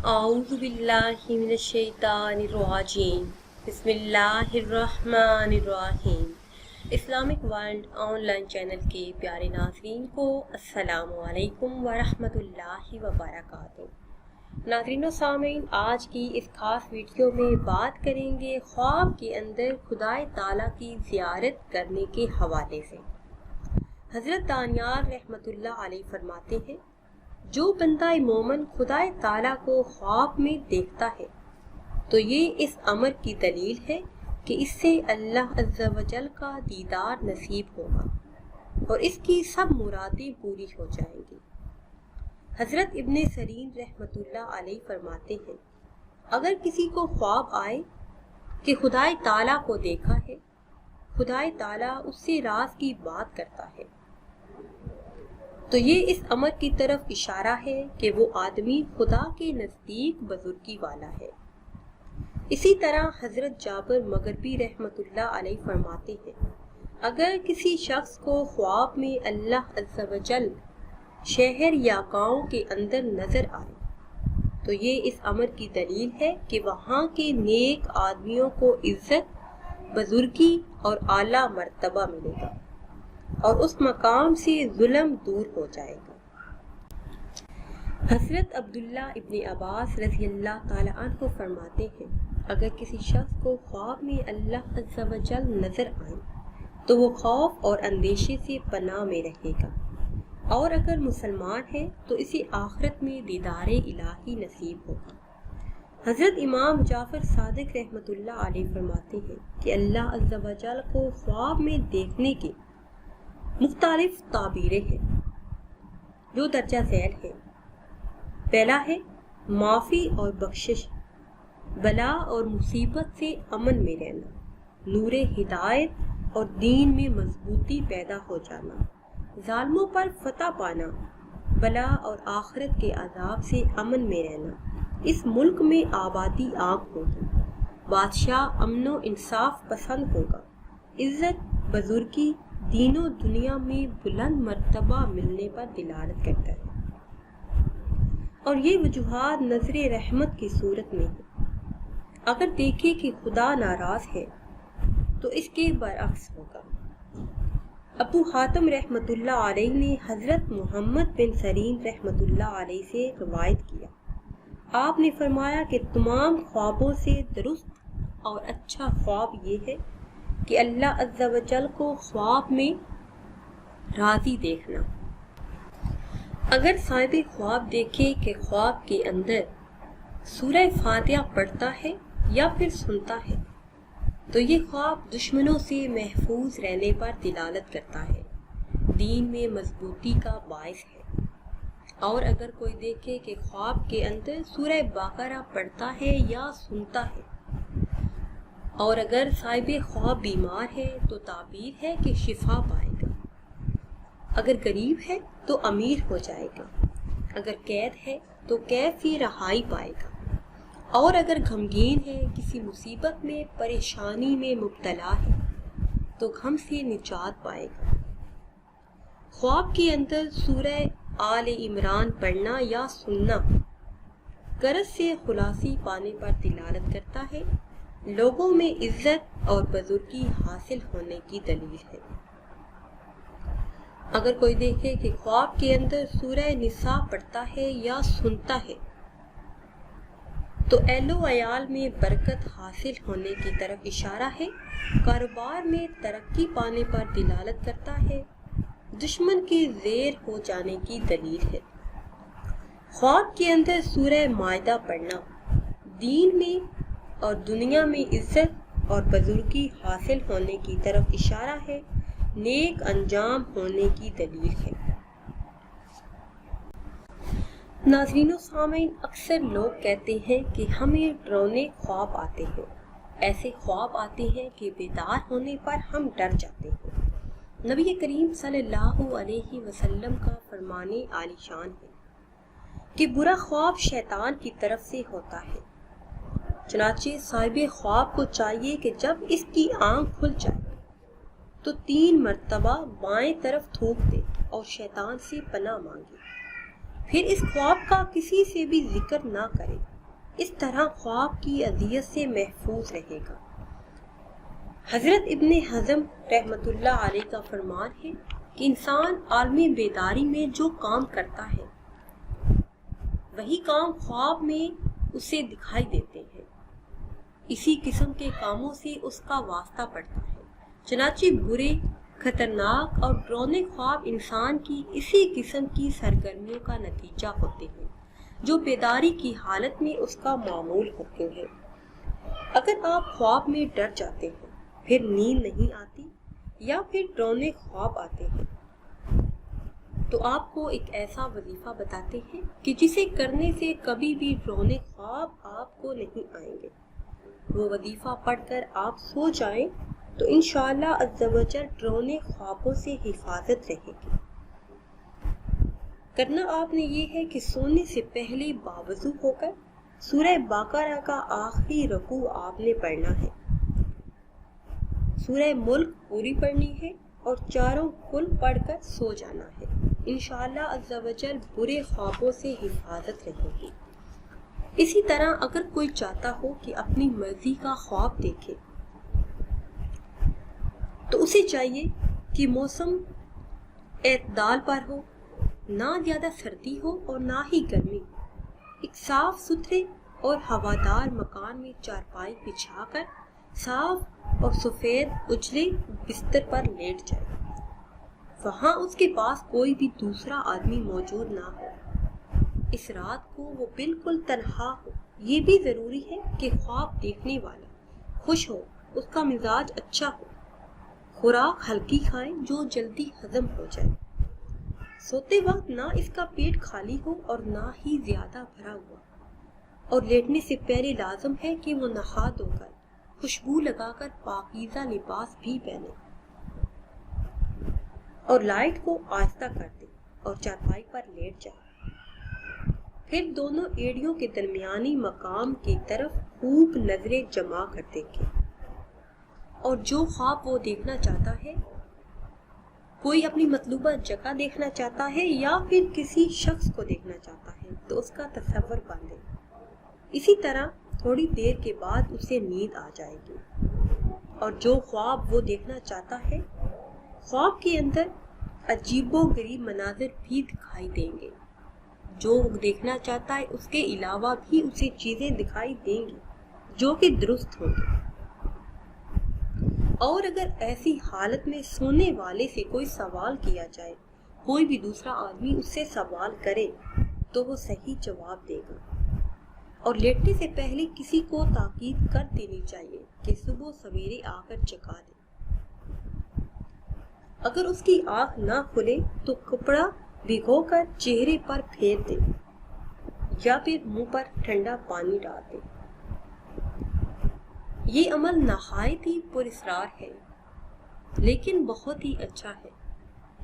اعوذ باللہ من الشیطان الرجیم بسم اللہ الرحمن الرحیم۔ Islamic world on line channel کے پیارے ناظرین کو السلام علیکم ورحمۃ اللہ وبرکاتہ۔ ناظرین و سامعین، آج کی اس خاص ویڈیو میں بات کریں گے خواب کے اندر خدائے تعالیٰ کی زیارت کرنے کے حوالے سے۔ حضرت دانیال رحمۃ اللہ علیہ فرماتے ہیں، جو بندہ مومن خدائے تعالیٰ کو خواب میں دیکھتا ہے تو یہ اس امر کی دلیل ہے کہ اس سے اللہ عز و جل کا دیدار نصیب ہوگا اور اس کی سب مرادیں پوری ہو جائیں گی۔ حضرت ابن سیرین رحمۃ اللہ علیہ فرماتے ہیں، اگر کسی کو خواب آئے کہ خدائے تعالیٰ کو دیکھا ہے، خدائے تعالیٰ اس سے راز کی بات کرتا ہے، تو یہ اس امر کی طرف اشارہ ہے کہ وہ آدمی خدا کے نزدیک بزرگی والا ہے۔ اسی طرح حضرت جابر مغربی رحمۃ اللہ علیہ فرماتے ہیں، اگر کسی شخص کو خواب میں اللہ عز و جل شہر یا گاؤں کے اندر نظر آئے تو یہ اس امر کی دلیل ہے کہ وہاں کے نیک آدمیوں کو عزت، بزرگی اور اعلیٰ مرتبہ ملے گا اور اس مقام سے ظلم دور ہو جائے گا۔ حضرت عبداللہ ابن عباس رضی اللہ تعالیٰ عنہ فرماتے ہیں، اگر کسی شخص کو خواب میں اللہ عز و جل نظر آئے تو وہ خوف اور اندیشے سے پناہ میں رہے گا، اور اگر مسلمان ہے تو اسے آخرت میں دیدار الہی نصیب ہوگا۔ حضرت امام جعفر صادق رحمۃ اللہ علیہ فرماتے ہیں کہ اللہ عز و جل کو خواب میں دیکھنے کے مختلف تعبیریں ہیں جو درجہ ذیل ہیں۔ پہلا ہے معافی اور بخشش، بلا اور مصیبت سے امن میں رہنا، نور ہدایت اور دین میں مضبوطی پیدا ہو جانا، ظالموں پر فتح پانا، بلا اور آخرت کے عذاب سے امن میں رہنا، اس ملک میں آبادی عام ہوگی، بادشاہ امن و انصاف پسند ہوگا، عزت، بزرگی دین و دنیا میں بلند مرتبہ ملنے پر دلالت کرتا ہے، اور یہ وجوہات نظر رحمت کی صورت میں ہے۔ اگر دیکھے کہ خدا ناراض ہے تو اس کے برعکس ہوگا۔ ابو حاتم رحمۃ اللہ علیہ نے حضرت محمد بن سیرین رحمۃ اللہ علیہ سے روایت کیا، آپ نے فرمایا کہ تمام خوابوں سے درست اور اچھا خواب یہ ہے کہ اللہ عز و جل کو خواب میں راضی دیکھنا۔ اگر صاحب خواب دیکھے کہ خواب کے اندر سورہ فاتحہ پڑھتا ہے یا پھر سنتا ہے تو یہ خواب دشمنوں سے محفوظ رہنے پر دلالت کرتا ہے، دین میں مضبوطی کا باعث ہے۔ اور اگر کوئی دیکھے کہ خواب کے اندر سورہ بقرہ پڑھتا ہے یا سنتا ہے، اور اگر صاحب خواب بیمار ہے تو تعبیر ہے کہ شفا پائے گا، اگر غریب ہے تو امیر ہو جائے گا، اگر قید ہے تو قید سے رہائی پائے گا، اور اگر غمگین ہے، کسی مصیبت میں پریشانی میں مبتلا ہے تو غم سے نجات پائے گا۔ خواب کے اندر سورہ آل عمران پڑھنا یا سننا غرض سے خلاصی پانے پر دلالت کرتا ہے، لوگوں میں عزت اور بزرگی حاصل ہونے کی دلیل ہے۔ اگر کوئی دیکھے کہ خواب کے اندر سورہ نساء پڑھتا ہے یا سنتا ہے تو اہل و عیال میں برکت حاصل ہونے کی طرف اشارہ ہے، کاروبار میں ترقی پانے پر دلالت کرتا ہے، دشمن کے زیر ہو جانے کی دلیل ہے۔ خواب کے اندر سورہ مائدہ پڑھنا دین میں اور دنیا میں عزت اور بزرگی حاصل ہونے کی طرف اشارہ ہے، نیک انجام ہونے کی دلیل ہے۔ ناظرین و سامعین، اکثر لوگ کہتے ہیں کہ ہمیں ڈراؤنے خواب آتے ہیں، ایسے خواب آتے ہیں کہ بیدار ہونے پر ہم ڈر جاتے ہیں۔ نبی کریم صلی اللہ علیہ وسلم کا فرمان عالی شان ہے کہ برا خواب شیطان کی طرف سے ہوتا ہے، چنانچہ صاحب خواب کو چاہیے کہ جب اس کی آنکھ کھل جائے تو 3 مرتبہ بائیں طرف تھوک دے اور شیطان سے پناہ مانگے۔ پھر اس خواب کا کسی سے بھی ذکر نہ کرے، اس طرح خواب کی اذیت سے محفوظ رہے گا۔ حضرت ابن حزم رحمۃ اللہ علیہ کا فرمان ہے کہ انسان عالم بیداری میں جو کام کرتا ہے وہی کام خواب میں اسے دکھائی دیتے ہیں، اسی قسم کے کاموں سے اس کا واسطہ پڑتا ہے۔ چنانچہ برے، خطرناک اور ڈراؤنے خواب انسان کی اسی قسم کی سرگرمیوں کا نتیجہ ہوتے ہیں جو بیداری کی حالت میں اس کا معمول ہوتے ہیں۔ اگر آپ خواب میں ڈر جاتے ہیں، پھر نیند نہیں آتی یا پھر ڈراؤنے خواب آتے ہیں، تو آپ کو ایک ایسا وظیفہ بتاتے ہیں کہ جسے کرنے سے کبھی بھی ڈراؤنے خواب آپ کو نہیں آئیں گے۔ وہ وظیفہ پڑھ کر آپ سو جائیں تو انشاءاللہ عز و جل ڈراؤنے خوابوں سے حفاظت رہے گی۔ کرنا آپ نے یہ ہے کہ سونے سے پہلے باوضو ہو کر سورہ بقرہ کا آخری رکوع آپ نے پڑھنا ہے، سورہ ملک پوری پڑھنی ہے اور چاروں کل پڑھ کر سو جانا ہے۔ انشاءاللہ عز و جل برے خوابوں سے حفاظت رہے گی۔ اسی طرح اگر کوئی چاہتا ہو کہ اپنی مرضی کا خواب دیکھے تو اسے چاہیے کہ موسم اعتدال پر ہو، نہ زیادہ سردی ہو اور نہ ہی گرمی، ایک صاف ستھرے اور ہوادار مکان میں چارپائی بچھا کر صاف اور سفید اجلے بستر پر لیٹ جائے، وہاں اس کے پاس کوئی بھی دوسرا آدمی موجود نہ ہو، اس رات کو وہ بالکل تنہا ہو۔ یہ بھی ضروری ہے کہ خواب دیکھنے والا خوش ہو، اس کا مزاج اچھا ہو، خوراک ہلکی کھائیں جو جلدی ہضم ہو جائے، سوتے وقت نہ اس کا پیٹ خالی ہو اور نہ ہی زیادہ بھرا ہوا، اور لیٹنے سے پہلے لازم ہے کہ وہ نہا دھو کر خوشبو لگا کر پاکیزہ لباس بھی پہنے اور لائٹ کو آہستہ کر دے اور چارپائی پر لیٹ جائے۔ پھر دونوں ایڑیوں کے درمیانی مقام کی طرف خوب نظریں جما کر دیکھیں، اور جو خواب وہ دیکھنا چاہتا ہے، کوئی اپنی مطلوبہ جگہ دیکھنا چاہتا ہے یا پھر کسی شخص کو دیکھنا چاہتا ہے تو اس کا تصور باندھے۔ اسی طرح تھوڑی دیر کے بعد اسے نیند آ جائے گی، اور جو خواب وہ دیکھنا چاہتا ہے، خواب کے اندر عجیب و غریب مناظر بھی دکھائی دیں گے۔ جو وہ دیکھنا چاہتا ہے اس کے علاوہ بھی اسے چیزیں دکھائی دیں گی جو کہ درست ہوں گی۔ اور اگر ایسی حالت میں سونے والے سے کوئی سوال کیا جائے، کوئی بھی دوسرا آدمی اس سے سوال کرے تو وہ صحیح جواب دے گا، اور لیٹنے سے پہلے کسی کو تاکید کر دینی چاہیے کہ صبح سویرے آ کر جگا دے۔ اگر اس کی آنکھ نہ کھلے تو کپڑا بھگو کر چہرے پر پھیر دے یا پھر منہ پر ٹھنڈا پانی ڈال دے۔ یہ عمل نہایت ہی پراسرار ہے لیکن بہت ہی اچھا ہے۔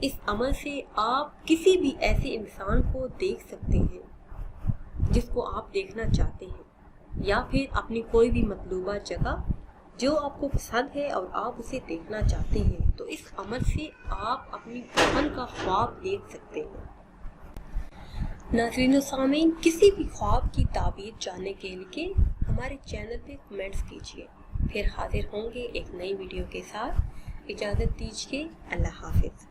اس عمل سے آپ کسی بھی ایسے انسان کو دیکھ سکتے ہیں جس کو آپ دیکھنا چاہتے ہیں، یا پھر اپنی کوئی بھی مطلوبہ جگہ جو آپ کو پسند ہے اور آپ اسے دیکھنا چاہتے ہیں، تو اس عمل سے آپ اپنی بہن کا خواب دیکھ سکتے ہیں۔ ناظرین و سامعین، کسی بھی خواب کی تعبیر جاننے کے لیے ہمارے چینل پہ کمنٹس کیجیے۔ پھر حاضر ہوں گے ایک نئی ویڈیو کے ساتھ۔ اجازت دیجیے، اللہ حافظ۔